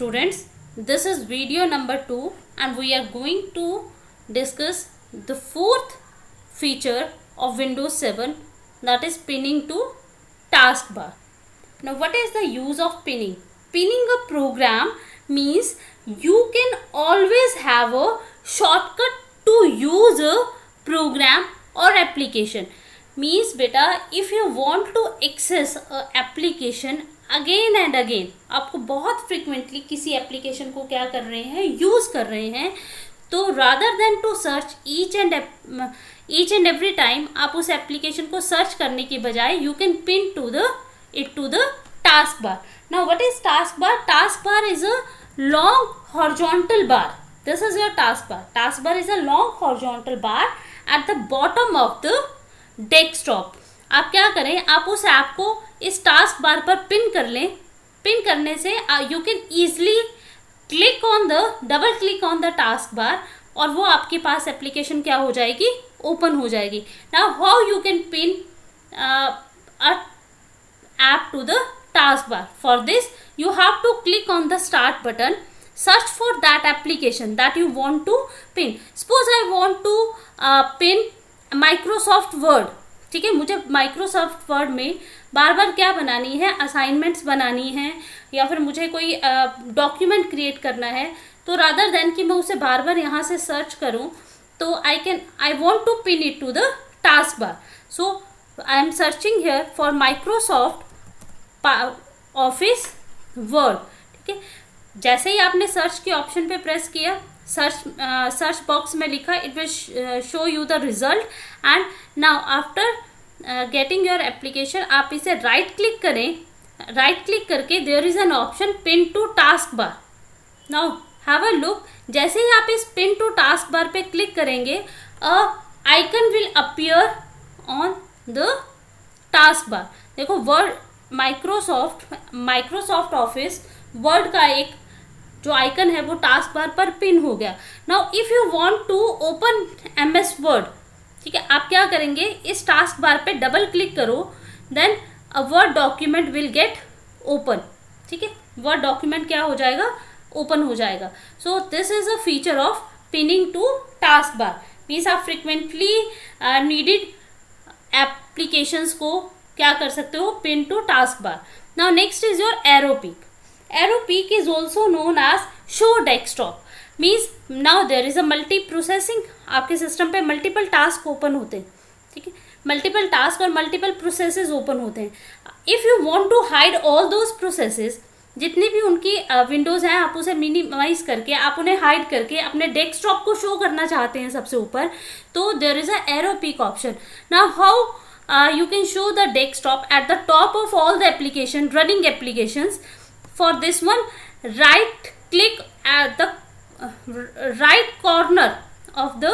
Students, this is video number 2 and we are going to discuss the fourth feature of Windows 7, that is pinning to taskbar. Now what is the use of pinning? Pinning a program means you can always have a shortcut to use a program or application. Means beta, if you want to access a application again and again, आपको बहुत frequently किसी application को क्या कर रहे हैं, use कर रहे हैं, तो rather than to search each and every time, आप उस एप्लीकेशन को सर्च करने की बजाय you can pin to the task bar. Now what is task bar? Task bar is a long horizontal bar. This is your task bar. Task bar is a long horizontal bar at the bottom of the desktop. आप क्या करें, आप उस app को इस task बार पर pin कर लें. पिन करने से you can easily double click on the task bar और वो आपके पास एप्लीकेशन क्या हो जाएगी, ओपन हो जाएगी. Now how you can pin a app to the task bar? For this you have to click on the start button, search for that application that you want to pin. Suppose I want to pin Microsoft Word. ठीक है, मुझे Microsoft word में बार बार क्या बनानी है, assignments बनानी है या फिर मुझे कोई डॉक्यूमेंट क्रिएट करना है, तो रादर देन कि मैं उसे बार बार यहाँ से सर्च करूँ, तो I want to pin it to the task bar. So I am searching here for Microsoft office word. ठीक है, जैसे ही आपने सर्च के ऑप्शन पे प्रेस किया, सर्च बॉक्स में लिखा, it will show you the result. And now after getting your application, आप इसे राइट क्लिक करें. राइट क्लिक करके there is an option pin to task bar. Now have a look. जैसे ही आप इस पिन टू टास्क बार पे click करेंगे, a icon will appear on the task bar. देखो, वर्ड माइक्रोसॉफ्ट ऑफिस वर्ड का एक जो आइकन है वो टास्क बार पर पिन हो गया. Now if you want to open MS word, ठीक है, आप क्या करेंगे, इस टास्क बार पे डबल क्लिक करो, then a word document will get open. ठीक है, वर्ड डॉक्यूमेंट क्या हो जाएगा, ओपन हो जाएगा. So this is a feature of pinning to task bar. Means आप फ्रिक्वेंटली नीडेड एप्लीकेशंस को क्या कर सकते हो, pin to task bar. Now next is your Aero Peek. Arrow peak is also known as show desktop. Means now there is a multi-processing. आपके system पे multiple task open होते हैं. ठीक है, मल्टीपल टास्क और मल्टीपल प्रोसेसेस ओपन होते हैं. If you want to hide all those processes, जितनी भी उनकी विंडोज हैं, आप उसे मिनिमाइज करके, आप उन्हें हाइड करके अपने डेस्कटॉप को शो करना चाहते हैं सबसे ऊपर, तो there is a Aero Peek option. Now how you can show the desktop at the top of all the running applications. For this one, right click at the right corner of the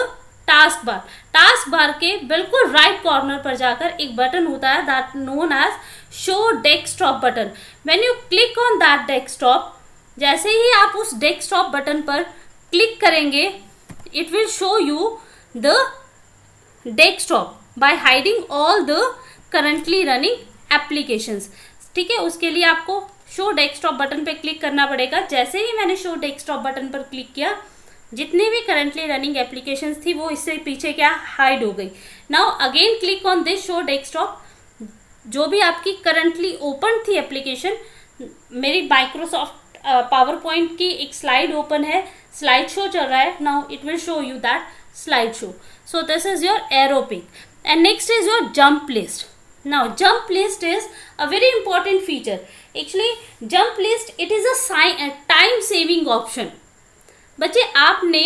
task bar. task bar के बिल्कुल right corner पर जाकर एक button होता है that known as show desktop button. When you click on that desktop, जैसे ही आप उस desktop बटन पर क्लिक करेंगे, it will show you the desktop by hiding all the currently running applications. ठीक है, उसके लिए आपको शो डेस्कटॉप बटन पे क्लिक करना पड़ेगा. जैसे ही मैंने शो डेस्कटॉप बटन पर क्लिक किया, जितनी भी करंटली रनिंग एप्लीकेशंस थी वो इससे पीछे क्या हाइड हो गई. Now again click on this show desktop. जो भी आपकी करंटली ओपन थी एप्लीकेशन, मेरी माइक्रोसॉफ्ट पावर पॉइंट की एक स्लाइड ओपन है, स्लाइड शो चल रहा है. Now it will show you that slide show. So this is your Aero Peek. And next is your jump list. Now jump list is a very important feature. Actually jump list, it is a time saving option. बच्चे, आपने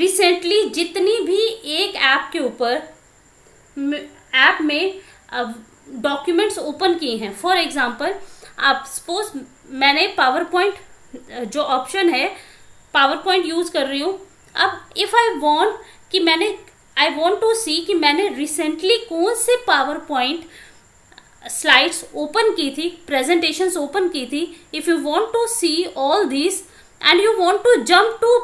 recently जितनी भी एक app के ऊपर app में documents open किए हैं, फॉर एग्जांपल आप सपोज मैंने पावर पॉइंट जो ऑप्शन है, पावर पॉइंट यूज कर रही हूँ. अब इफ आई वॉन्ट कि आई वॉन्ट टू सी कि मैंने रिसेंटली कौन से पावर पॉइंट स्लाइड्स ओपन की थी, प्रेजेंटेशंस ओपन की थी. If you want to see all this and you want to jump to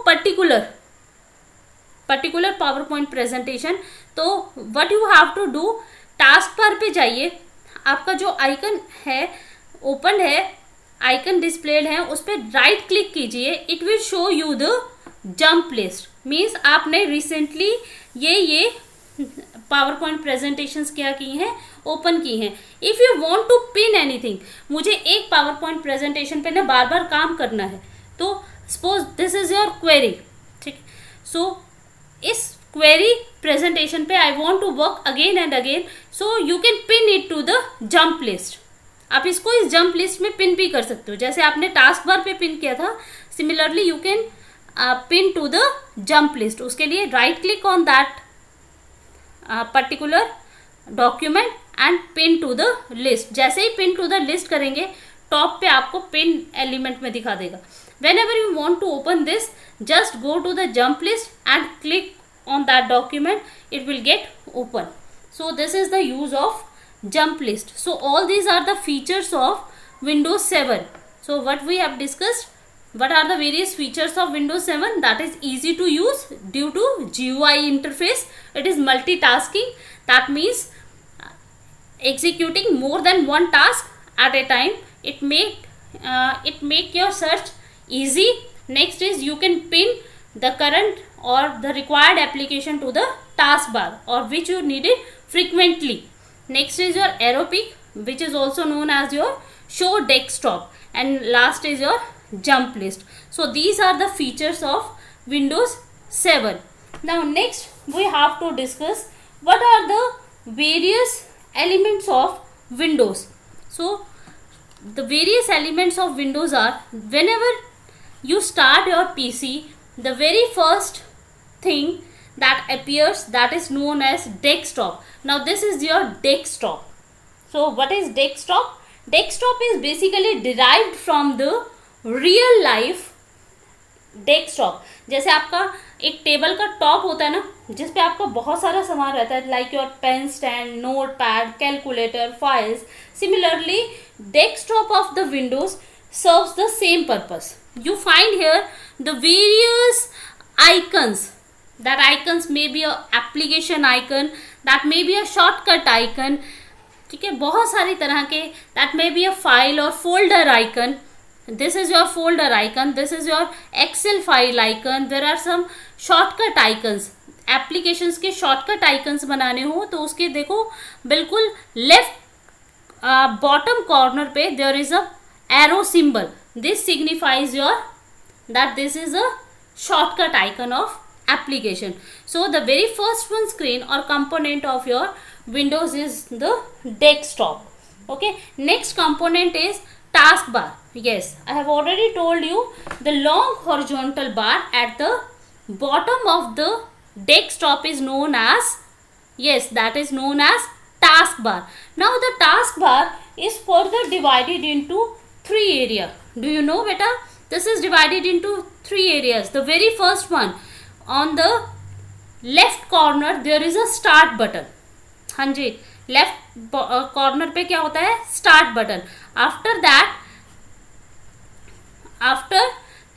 particular PowerPoint presentation, तो what you have to do, task bar पे जाइए, आपका जो आइकन है ओपन है, आइकन डिस्प्लेड है उस पर राइट क्लिक कीजिए, it will show you the jump list. Means आपने रिसेंटली ये पावर पॉइंट प्रेजेंटेशंस क्या की हैं, ओपन की हैं। If you want to pin anything, मुझे एक पावर पॉइंट प्रेजेंटेशन पे ना बार बार काम करना है, तो suppose this is your query, ठीक। सो इस क्वेरी प्रेजेंटेशन पे I want to work again and again, so you can pin it to the jump list. आप इसको इस जंप लिस्ट में पिन भी कर सकते हो, जैसे आपने टास्क बार पे पिन किया था, similarly you can pin to the jump list. उसके लिए right click on that particular document and pin to the list. जैसे ही पिन टू द लिस्ट करेंगे, टॉप पे आपको पिन एलिमेंट में दिखा देगा। whenever you want to open this, just go to the jump list and click on that document, it will get open. So this is the use of jump list. So all these are the features of Windows 7. So what we have discussed, what are the various features of Windows 7? That is easy to use due to GUI interface. It is multitasking. That means executing more than one task at a time. It make your search easy. Next is you can pin the current or the required application to the taskbar or which you need it frequently. Next is your arrow pick, which is also known as your show desktop, and last is your jump list. So these are the features of Windows 7. Now next we have to discuss what are the various elements of Windows. So the various elements of Windows are, whenever you start your PC, the very first thing that appears, that is known as desktop. Now this is your desktop. So what is desktop? Desktop is basically derived from the real life desktop. जैसे आपका एक table का top होता है ना, जिसपे आपका बहुत सारा सामान रहता है, like your pen stand, note pad, calculator, files. Similarly desktop of the windows serves the same purpose. You find here the various icons. That icons may be a application icon, that may be a shortcut icon, ठीक है, बहुत सारी तरह के, that may be a file or folder icon. This is your folder icon, this is your Excel file icon. There are some shortcut icons. Applications के shortcut icons बनाने हो तो उसके देखो बिल्कुल लेफ्ट बॉटम कॉर्नर पे there is a arrow symbol. This signifies your that this is a shortcut icon of application. So the very first one screen or component of your Windows is the desktop. Okay, next component is taskbar. Yes, I have already told you the long horizontal bar at the bottom of the desktop is known as, yes, that is known as taskbar. Now the taskbar is further divided into three area. Do you know beta? This is divided into three areas. The very first one, on the left corner there is a start button. हाँ जी, left corner पे क्या होता है? Start button. After that, after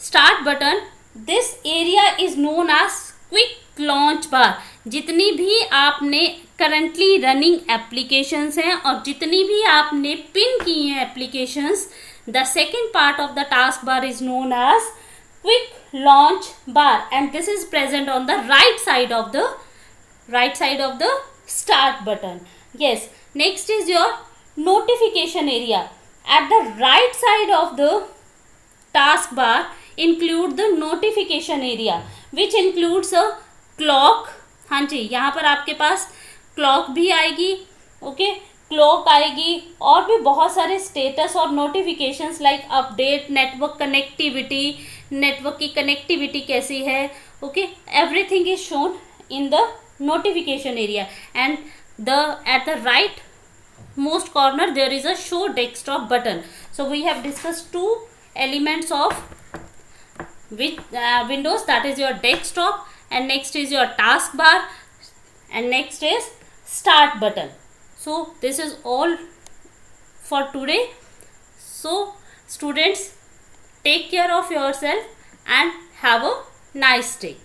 start button, this area is known as quick launch bar. जितनी भी आपने currently running applications हैं और जितनी भी आपने पिन की हैं applications, the second part of the taskbar is known as quick launch bar, and this is present on the right side of the start button. Yes, next is your notification area. At the right side of the taskbar include the notification area, which includes a clock. हाँ जी, यहाँ पर आपके पास clock भी आएगी, okay, clock आएगी और भी बहुत सारे स्टेटस और notifications like update, network connectivity, network की कनेक्टिविटी कैसी है, okay, everything is shown in the notification area. And at the right most corner there is a show desktop button. So we have discussed two elements of Windows, that is your desktop, and next is your taskbar, and next is start button. So this is all for today. So students, take care of yourself and have a nice day.